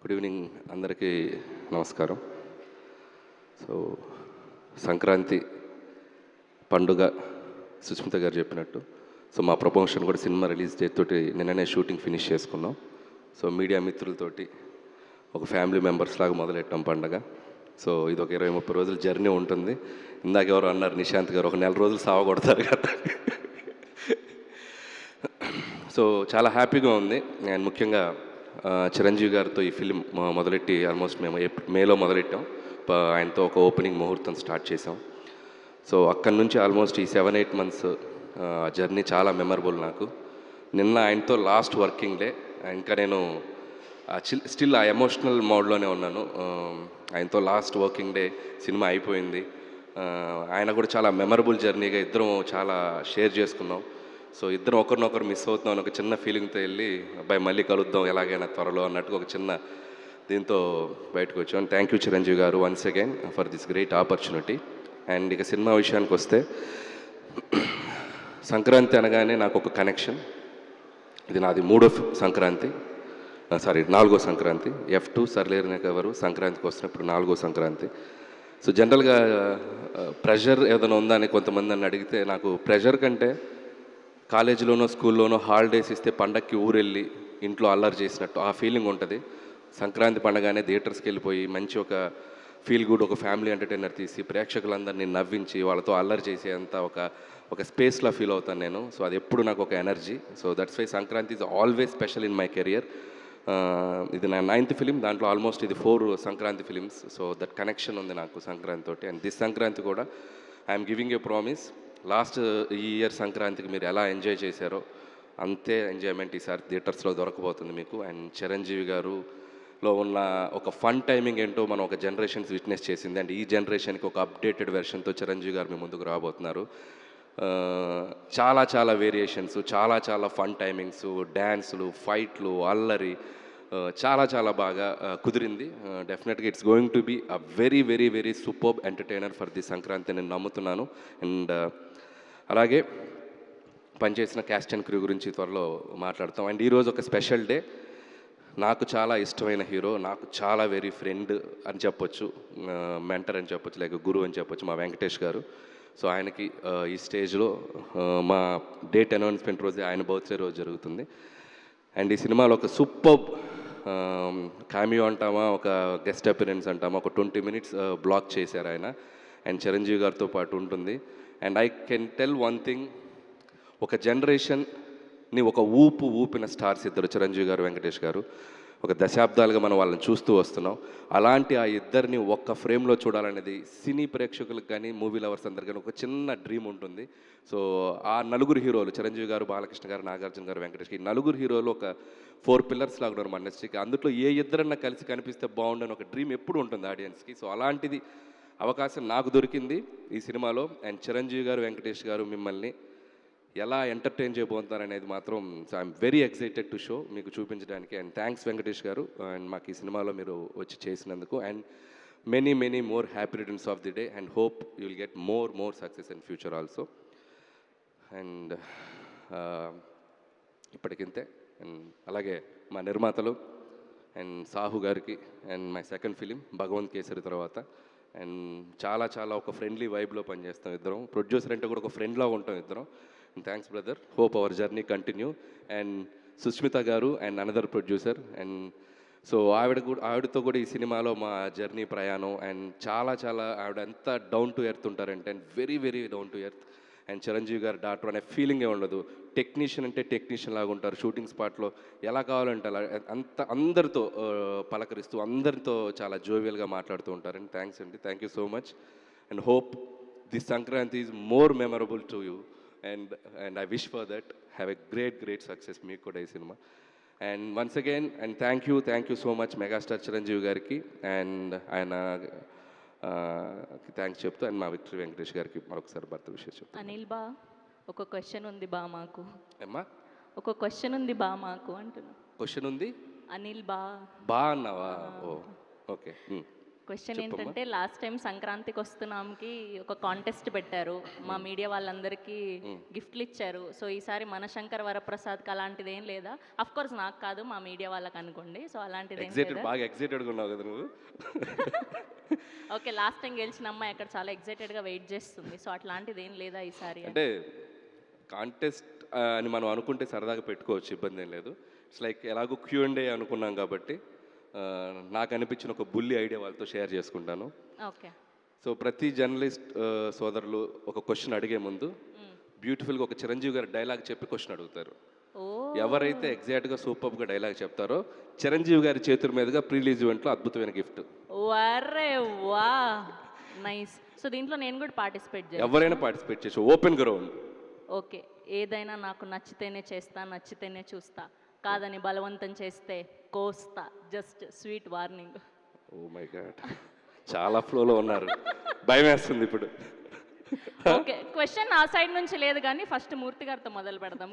Good evening అందరికీ నమస్కారం. So Sankranti పండుగ సుస్మిత గారు చెప్పినట్టు సో మా ప్రమోషన్ కూడా సినిమా రిలీజ్ డేట్ తోటి నిన్ననే షూటింగ్ ఫినిష్ చేసుకున్నాం. సో మీడియా మిత్రులతోటి ఒక ఫ్యామిలీ మెంబర్స్ లాగా మొదలెట్టాం పండగ. సో ఇది ఒక 20-30 రోజుల జర్నీ ఉంటుంది. ఇందాక ఎవరు అన్నారు నిశాంత్ గారు, ఒక నెల రోజులు సావ కొడతారు కదా. సో చాలా హ్యాపీగా ఉంది. అండ్ ముఖ్యంగా చిరంజీవి గారితో ఈ ఫిలిం మొదలెట్టి ఆల్మోస్ట్ మేము మేలో మొదలెట్టాం. ఆయనతో ఒక ఓపెనింగ్ ముహూర్తం స్టార్ట్ చేసాం. సో అక్కడి నుంచి ఆల్మోస్ట్ ఈ 7-8 మంత్స్ జర్నీ చాలా మెమరబుల్ నాకు. నిన్న ఆయనతో లాస్ట్ వర్కింగ్ డే. ఇంకా నేను స్టిల్ ఆ ఎమోషనల్ మోడ్లోనే ఉన్నాను. ఆయనతో లాస్ట్ వర్కింగ్ డే, సినిమా అయిపోయింది. ఆయన కూడా చాలా మెమరబుల్ జర్నీగా ఇద్దరం చాలా షేర్ చేసుకున్నాం. సో ఇద్దరం ఒకరినొకరు మిస్ అవుతున్నాం అని ఒక చిన్న ఫీలింగ్తో వెళ్ళి అబ్బాయి మళ్ళీ కలుద్దాం ఎలాగైనా త్వరలో అన్నట్టుగా ఒక చిన్న దీంతో బయటకు వచ్చాం. థ్యాంక్ యూ చిరంజీవి గారు once again for this great opportunity. And ఇక సినిమా విషయానికి వస్తే సంక్రాంతి అనగానే నాకు ఒక కనెక్షన్. ఇది నాది 3వ సంక్రాంతి, 4వ సంక్రాంతి. F2 సర్లేరునే కవరు సంక్రాంతికి వస్తున్నప్పుడు 4వ సంక్రాంతి. సో జనరల్గా ప్రెషర్ ఏదైనా ఉందా అని కొంతమంది నన్ను అడిగితే, నాకు ప్రెషర్ కంటే కాలేజీలోనో స్కూల్లోనో హాలిడేస్ ఇస్తే పండక్కి ఊరెళ్ళి ఇంట్లో అల్లరి చేసినట్టు ఆ ఫీలింగ్ ఉంటుంది. సంక్రాంతి పండగానే థియేటర్స్కి వెళ్ళిపోయి మంచి ఒక ఫీల్ గుడ్ ఒక ఫ్యామిలీ ఎంటర్టైనర్ తీసి ప్రేక్షకులందరినీ నవ్వించి వాళ్ళతో అల్లరి చేసేంత ఒక స్పేస్లో ఫీల్ అవుతాను నేను. సో అది ఎప్పుడు నాకు ఒక energy. So that's why Sankranti is always special in my career. ఇది నా 9th ఫిలిం. దాంట్లో ఆల్మోస్ట్ ఇది 4 Sankranti films. So that connection ఉంది నాకు సంక్రాంతి తోటి. అండ్ దిస్ సంక్రాంతి కూడా I'm giving a promise. Last ఈ ఇయర్ సంక్రాంతికి మీరు ఎలా ఎంజాయ్ చేశారో అంతే ఎంజాయ్మెంట్ ఈసారి థియేటర్స్లో దొరకబోతుంది మీకు. అండ్ చిరంజీవి గారులో ఉన్న ఒక ఫన్ టైమింగ్ ఏంటో మనం ఒక జనరేషన్స్ విట్నెస్ చేసింది. అండ్ ఈ జనరేషన్కి ఒక అప్డేటెడ్ వెర్షన్తో చిరంజీవి గారు మీ ముందుకు రాబోతున్నారు. చాలా చాలా వేరియేషన్స్, చాలా చాలా ఫన్ టైమింగ్స్, డ్యాన్సులు, ఫైట్లు, అల్లరి చాలా చాలా బాగా కుదిరింది. డెఫినెట్గా it's going to be a very very very superb entertainer for the Sankranti నేను నమ్ముతున్నాను. అండ్ అలాగే పనిచేసిన క్యాస్ట్ అండ్ క్రూ గురించి త్వరలో మాట్లాడతాం. అండ్ ఈరోజు ఒక స్పెషల్ డే. నాకు చాలా ఇష్టమైన హీరో, నాకు చాలా వెరీ ఫ్రెండ్ అని చెప్పొచ్చు, మెంటర్ అని చెప్పొచ్చు, లేక గురువు అని చెప్పొచ్చు, మా వెంకటేష్ గారు. సో ఆయనకి ఈ స్టేజ్లో మా డేట్ అనౌన్స్మెంట్ రోజే ఆయన బర్త్డే రోజు జరుగుతుంది. అండ్ ఈ సినిమాలో ఒక సూపర్బ్ కామియో అంటామా, ఒక గెస్ట్ అపిరెన్స్ అంటామా, ఒక 20 minutes బ్లాక్ చేశారు ఆయన. అండ్ చిరంజీవి గారితో పాటు ఉంటుంది. And I can tell one thing, ఒక జనరేషన్ని ఒక ఊపిన స్టార్స్ ఇద్దరు, చిరంజీవి గారు, వెంకటేష్ గారు. ఒక దశాబ్దాలుగా మనం వాళ్ళని చూస్తూ వస్తున్నాం. అలాంటి ఆ ఇద్దరిని ఒక్క ఫ్రేమ్లో చూడాలనేది సినీ ప్రేక్షకులకు కానీ మూవీ లవర్స్ అందరికీ కానీ ఒక చిన్న డ్రీమ్ ఉంటుంది. సో ఆ నలుగురు హీరోలు, చిరంజీవి గారు, బాలకృష్ణ గారు, నాగార్జున గారు, వెంకటేష్, ఈ నలుగురు హీరోలు ఒక 4 pillars లాగా ఉన్నారు మన ఇండస్ట్రీకి. అందులో ఏ ఇద్దరన్నా కలిసి కనిపిస్తే బాగుండని ఒక డ్రీమ్ ఎప్పుడు ఉంటుంది ఆడియన్స్కి. సో అలాంటిది అవకాశం నాకు దొరికింది ఈ సినిమాలో. అండ్ చిరంజీవి గారు, వెంకటేష్ గారు మిమ్మల్ని ఎలా ఎంటర్టైన్ చేయబోతున్నారు అనేది మాత్రం I'm very excited to show మీకు చూపించడానికి. అండ్ థ్యాంక్స్ వెంకటేష్ గారు, అండ్ మాకు ఈ సినిమాలో మీరు వచ్చి చేసినందుకు. And many many more happy returns of the day and hope you will get more success in future also. And ఇప్పటికింతే. అండ్ అలాగే మా నిర్మాతలు అండ్ సాహు గారికి, and my second film Bhagavanth Kesari తర్వాత. అండ్ చాలా చాలా ఒక ఫ్రెండ్లీ వైబ్లో పనిచేస్తాం ఇద్దరం. ప్రొడ్యూసర్ అంటే కూడా ఒక ఫ్రెండ్లా ఉంటాం ఇద్దరం. Thanks brother, hope our journey continue. And Sushmita గారు and another producer. And so ఆవిడతో కూడా ఈ సినిమాలో మా జర్నీ ప్రయాణం. అండ్ చాలా చాలా ఆవిడ ఎంత డౌన్ టు ఎర్త్ ఉంటారంటే, and very very down to earth. And Chiranjeevi గారు డాక్టర్ అనే ఫీలింగే ఉండదు. టెక్నీషియన్ అంటే టెక్నీషియన్ లాగా ఉంటారు. షూటింగ్ స్పాట్లో ఎలా కావాలంటే అలా అందరితో పలకరిస్తూ అందరితో చాలా జోవియల్గా మాట్లాడుతూ ఉంటారు. అండ్ థ్యాంక్స్ అండి, thank you so much. And hope this Sankranti is more memorable to you. And I wish for that. Have a great success మీకు కూడా ఈ cinema. And once again and thank you so much megastar Chiranjeevi గారికి and ఆయన thanks చెప్తూ, and మా victory Venkatesh గారికి మరొకసారి birthday విషయం చెప్తాను. అనిల్ బా, ఒక క్వశ్చన్ ఉంది బా మాకు. ఏమ్మా? ఒక క్వశ్చన్ ఉంది బా మాకు అంటున్నా. క్వశ్చన్ ఉంది? అనిల్ బా. బా అన్నావా? ఓ ఓకే. క్వశ్చన్ ఏంటంటే లాస్ట్ టైం సంక్రాంతికి వస్తున్నాంకి ఒక కాంటెస్ట్ పెట్టారు, మా మీడియా వాళ్ళందరికీ గిఫ్ట్లు ఇచ్చారు. సో ఈసారి మన శంకర్ వరప్రసాద్కి అలాంటిది ఏం లేదా? అఫ్ కోర్స్ నాకు కాదు, మా మీడియా వాళ్ళకి అనుకోండి. సో అలాంటిది ఏం ఎగ్జైటెడ్, లేదా? బాగా ఎగ్జైటెడ్గా ఉన్నావు కదా నువ్వు. ఓకే, లాస్ట్ టైం గెలిచిన అమ్మాయి అక్కడ చాలా ఎగ్జైటెడ్గా వెయిట్ చేస్తుంది. సో అట్లాంటిది ఏం లేదా ఈసారి? అంటే కాంటెస్ట్ అని మనం అనుకుంటే సరదాగా పెట్టుకోవచ్చు, ఇబ్బంది ఏం లేదు. ఇట్స్ లైక్ ఎలాగో Q&A అనుకున్నాం కాబట్టి నాకు అనిపించిన ఒక బుల్లి ఐడియా వాళ్ళతో షేర్ చేసుకుంటాను. ఓకే. సో ప్రతి జర్నలిస్ట్ సోదరులు ఒక క్వశ్చన్ అడిగే ముందు బ్యూటిఫుల్గా ఒక చిరంజీవి గారి డైలాగ్ చెప్పి క్వశ్చన్ అడుగుతారు. ఓ ఎవరైతే ఎగ్జాక్ట్గా సూపర్గా డైలాగ్ చెప్తారో చిరంజీవి గారి చేతుల మీదుగా ప్రీ రిలీజ్ ఈవెంట్లో అద్భుతమైన గిఫ్ట్. వరే వా, నైస్. సో దీంట్లో నేను కూడా పార్టిసిపేట్ చేయాలి? ఎవరైనా పార్టిసిపేట్ చేయొచ్చు, ఓపెన్ గ్రౌండ్. ఓకే, ఏదైనా నాకు నచ్చితేనే చేస్తా, నచ్చితేనే చూస్తా, కాదని బలవంతం చేస్తే కోస్తా. Just sweet warning. Oh my god, చాలా ఫ్లోలో ఉన్నారు, భయం వేస్తుంది ఇప్పుడు. ఓకే, క్వశ్చన్ నా సైడ్ నుంచి లేదు కానీ ఫస్ట్ మూర్తి గారితో మొదలు పెడదాం.